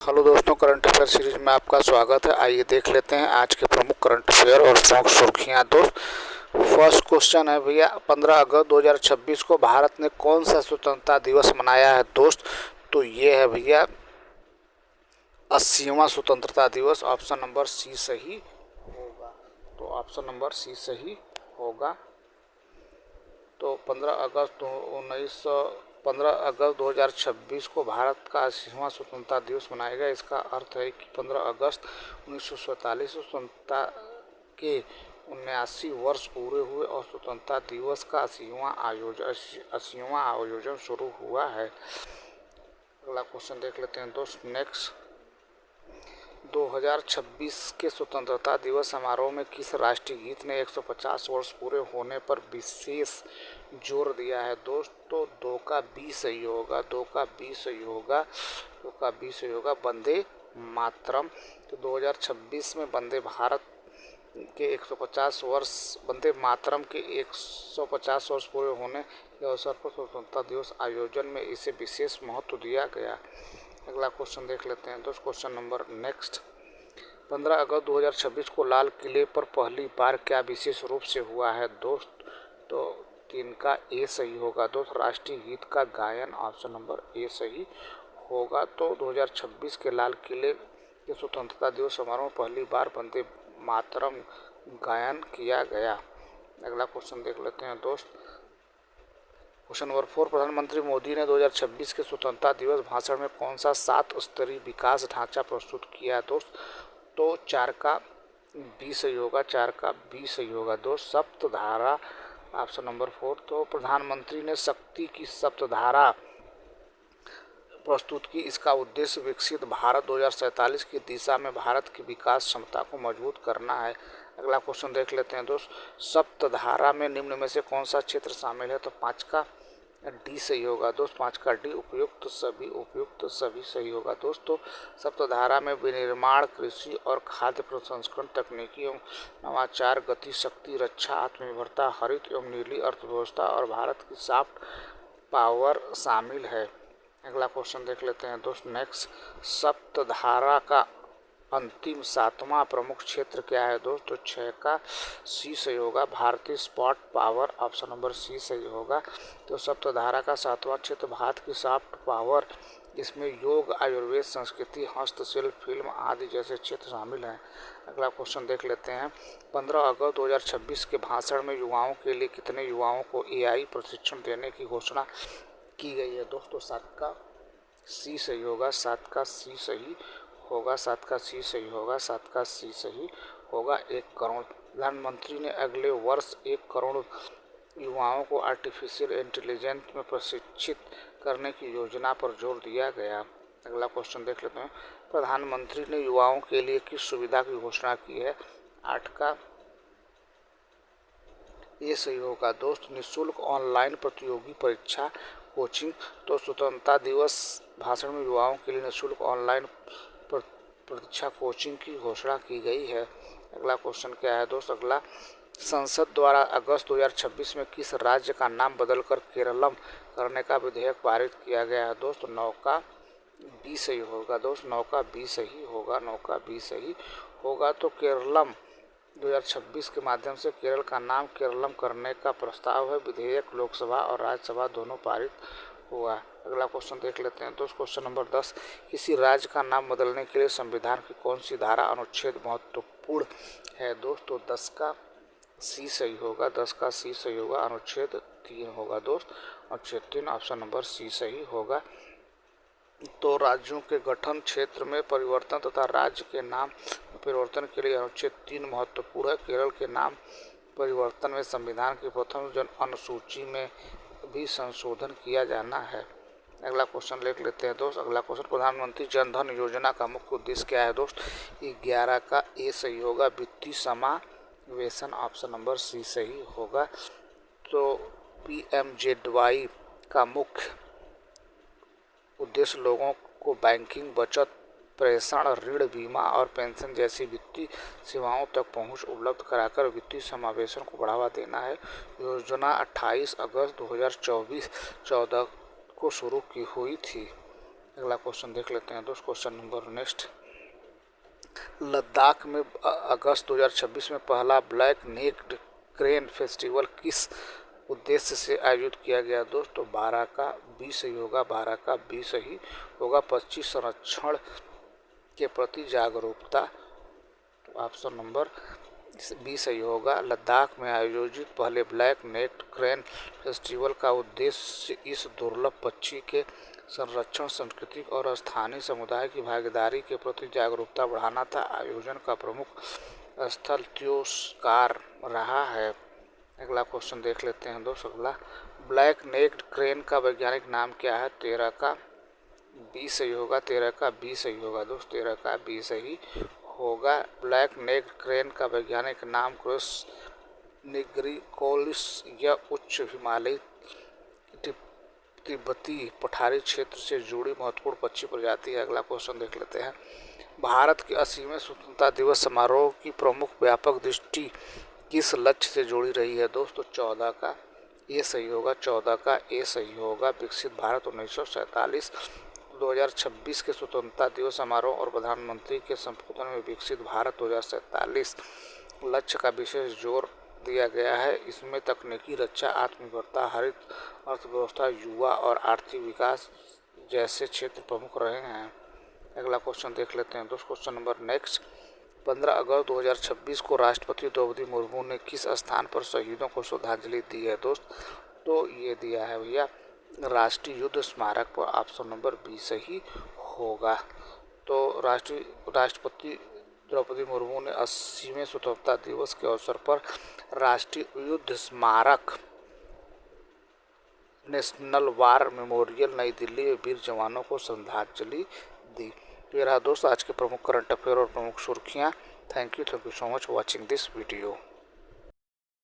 Hello दोस्तों, current affair series में आपका स्वागत है। आइए देख लेते हैं आज के प्रमुख करंट अफेयर और प्रमुख सुर्खियां। दोस्त, फर्स्ट क्वेश्चन है भैया, 15 अगस्त 2026 को भारत ने कौन सा स्वतंत्रता दिवस मनाया है दोस्त? तो ये है भैया 80वां स्वतंत्रता दिवस। ऑप्शन नंबर सी सही होगा। तो ऑप्शन नंबर सी सही होगा। तो 15 अगस्त 2026 को भारत का 80वां स्वतंत्रता दिवस मनाएगा। इसका अर्थ है कि 15 अगस्त 1947 स्वतंत्रता के 79 वर्ष पूरे हुए और स्वतंत्रता दिवस का 80वां आयोजन शुरू हुआ है। अगला क्वेश्चन देख लेते हैं दोस्त। नेक्स्ट, 2026 के स्वतंत्रता दिवस समारोह में किस राष्ट्रीय गीत ने 150 वर्ष पूरे होने पर विशेष जोर दिया है दोस्त? तो दो का बी सही होगा। वंदे मातरम। तो 2026 में वंदे भारत के 150 वर्ष वंदे मातरम के 150 वर्ष पूरे होने के अवसर पर स्वतंत्रता दिवस आयोजन में इसे विशेष महत्व दिया गया। अगला क्वेश्चन देख लेते हैं दोस्त। क्वेश्चन नंबर नेक्स्ट, 15 अगस्त 2026 को लाल किले पर पहली बार क्या विशेष रूप से हुआ है दोस्त? तो 3 का ए सही होगा दोस्त। राष्ट्रीय गीत का गायन। ऑप्शन नंबर ए सही होगा। तो 2026 के लाल किले के स्वतंत्रता दिवस समारोह में पहली बार वंदे मातरम गायन किया गया। अगला क्वेश्चन देख लेते हैं दोस्त। क्वेश्चन नंबर 4, प्रधानमंत्री मोदी ने 2026 के स्वतंत्रता दिवस भाषण में कौन सा 7 स्तरीय विकास ढांचा प्रस्तुत किया दोस्त? तो 4 का बी सही होगा दोस्त। सप्तधारा। Option number 4। तो प्रधानमंत्री ने शक्ति की सप्तधारा प्रस्तुत की। इसका उद्देश्य विकसित भारत 2047 की दिशा में भारत की विकास क्षमता को मजबूत करना है। अगला क्वेश्चन देख लेते हैं दोस्त। सप्तधारा में निम्न में से कौन सा क्षेत्र शामिल है? तो 5 का डी सही होगा दोस्त। 5 का डी उपयुक्त सभी सही होगा दोस्त। तो सप्तधारा में विनिर्माण, कृषि और खाद्य प्रसंस्करण, तकनीकी एवं नवाचार, गति शक्ति, रक्षा, आत्मनिर्भरता, हरित एवं नीली अर्थव्यवस्था और भारत की सॉफ्ट पावर शामिल है। अगला क्वेश्चन देख लेते हैं दोस्त। नेक्स्ट, सप्तधारा का अंतिम 7वां प्रमुख क्षेत्र क्या है दोस्त? तो 6 का सी सही होगा। भारतीय spot power. Option number C सही होगा। तो सप्तधारा का 7वां क्षेत्र भारत की सॉफ्ट पावर। इसमें योग, आयुर्वेद, संस्कृति, हस्तशिल्प, फिल्म आदि जैसे क्षेत्र शामिल हैं। अगला क्वेश्चन देख लेते हैं। 15 अगस्त 2026 के भाषण में युवाओं के लिए कितने युवाओं को एआई प्रशिक्षण देने की घोषणा की गई है दोस्तों? 7 का सी सही होगा। 7 का सी सही होगा। 1 करोड़। प्रधानमंत्री ने अगले वर्ष 1 करोड़ युवाओं को आर्टिफिशियल इंटेलिजेंस में प्रशिक्षित करने की योजना पर जोर दिया गया। अगला क्वेश्चन देख लेते हैं। प्रधानमंत्री ने युवाओं के लिए किस सुविधा की घोषणा की है? 8 का ये सही होगा दोस्त। निःशुल्क ऑनलाइन प्रतियोगी परीक्षा कोचिंग। तो स्वतंत्रता दिवस भाषण में युवाओं के लिए निःशुल्क ऑनलाइन परीक्षा कोचिंग की घोषणा की गई है। अगला क्वेश्चन क्या है दोस्त? अगला, संसद द्वारा अगस्त 2026 में किस राज्य का नाम बदलकर केरलम करने का विधेयक पारित किया गया है दोस्त? 9 का बी सही होगा दोस्त। 9 का बी सही होगा। तो केरलम 2026 के माध्यम से केरल का नाम केरलम करने का प्रस्ताव है। विधेयक लोकसभा और राज्यसभा दोनों पारित हुआ। अगला क्वेश्चन देख लेते हैं दोस्त। क्वेश्चन नंबर 10, किसी राज्य का नाम बदलने के लिए संविधान की कौन सी धारा अनुच्छेद महत्वपूर्ण है दोस्त? तो 10 का सी सही होगा। अनुच्छेद 3 होगा दोस्त। अनुच्छेद 3। ऑप्शन नंबर सी सही होगा। तो राज्यों के गठन, क्षेत्र में परिवर्तन तथा राज्य के नाम परिवर्तन के लिए अनुच्छेद 3 महत्वपूर्ण है। केरल के नाम परिवर्तन में संविधान की प्रथम जन अनुसूची में भी संशोधन किया जाना है। अगला क्वेश्चन देख लेते हैं दोस्त। अगला क्वेश्चन, प्रधानमंत्री जन धन योजना का मुख्य उद्देश्य क्या है दोस्त? 11 का ए सही होगा। वित्तीय समावेशन। ऑप्शन नंबर सी सही होगा। तो पीएमजेडवाई का मुख्य उद्देश्य लोगों को बैंकिंग, बचत, प्रेषण, ऋण, बीमा और पेंशन जैसी वित्तीय सेवाओं तक पहुंच उपलब्ध कराकर वित्तीय समावेशन को बढ़ावा देना है। योजना 28 अगस्त 2014 को शुरू की हुई थी। अगला क्वेश्चन देख लेते हैं दोस्त। क्वेश्चन नंबर नेक्स्ट, लद्दाख में अगस्त 2026 में पहला ब्लैक नेक्ड क्रेन फेस्टिवल किस उद्देश्य से आयोजित किया गया दोस्त? तो 12 का 20 सही होगा, 12 का 20 सही होगा। 25 संरक्षण के प्रति जागरूकता, तो ऑप्शन नंबर 20 सही होगा। लद्दाख में आयोजित पहले ब्लैक नेक्ड क्रेन फेस्टिवल का उद्देश्य इस दुर्लभ पक्षी के संरक्षण, सांस्कृतिक और स्थानीय समुदाय की भागीदारी के प्रति जागरूकता बढ़ाना था। आयोजन का प्रमुख स्थल त्योस्कार रहा है। अगला क्वेश्चन देख लेते हैं दोस्त। अगला, ब्लैक नेक्ड क्रेन का वैज्ञानिक नाम क्या है? 13 का 20 सही होगा, 13 का 20 सही होगा दोस्त, 13 का 20 सही होगा। ब्लैक नेक्ड क्रेन का वैज्ञानिक नाम क्रोस निग्रिकोलिस या उच्च हिमालयी तिब्बती पठारी क्षेत्र से जुड़ी महत्वपूर्ण पक्षी प्रजाति है। अगला क्वेश्चन देख लेते हैं। भारत के 80वें स्वतंत्रता दिवस समारोह की प्रमुख व्यापक दृष्टि किस लक्ष्य से जुड़ी रही है दोस्तों? 14 का ए सही होगा, 14 का ए सही होगा। विकसित भारत 1947 2026 के स्वतंत्रता दिवस समारोह और प्रधानमंत्री के संबोधन में विकसित भारत 2047 लक्ष्य का विशेष जोर दिया गया है। इसमें तकनीकी, रक्षा, आत्मनिर्भरता, हरित अर्थव्यवस्था, युवा और आर्थिक विकास जैसे क्षेत्र प्रमुख रहे हैं। अगला क्वेश्चन देख लेते हैं दोस्त। क्वेश्चन नंबर नेक्स्ट, 15 अगस्त 2026 को राष्ट्रपति द्रौपदी मुर्मू ने किस स्थान पर शहीदों को श्रद्धांजलि दी है दोस्त? तो ये दिया है भैया राष्ट्रीय युद्ध स्मारक पर, ऑप्शन नंबर 20 ही होगा। तो राष्ट्रपति द्रौपदी मुर्मू ने 80वें स्वतंत्रता दिवस के अवसर पर राष्ट्रीय युद्ध स्मारक नेशनल वार मेमोरियल नई दिल्ली में वीर जवानों को श्रद्धांजलि दी। तो ये रहा दोस्त आज के प्रमुख करंट अफेयर और प्रमुख सुर्खियाँ। Thank you so much for watching this video.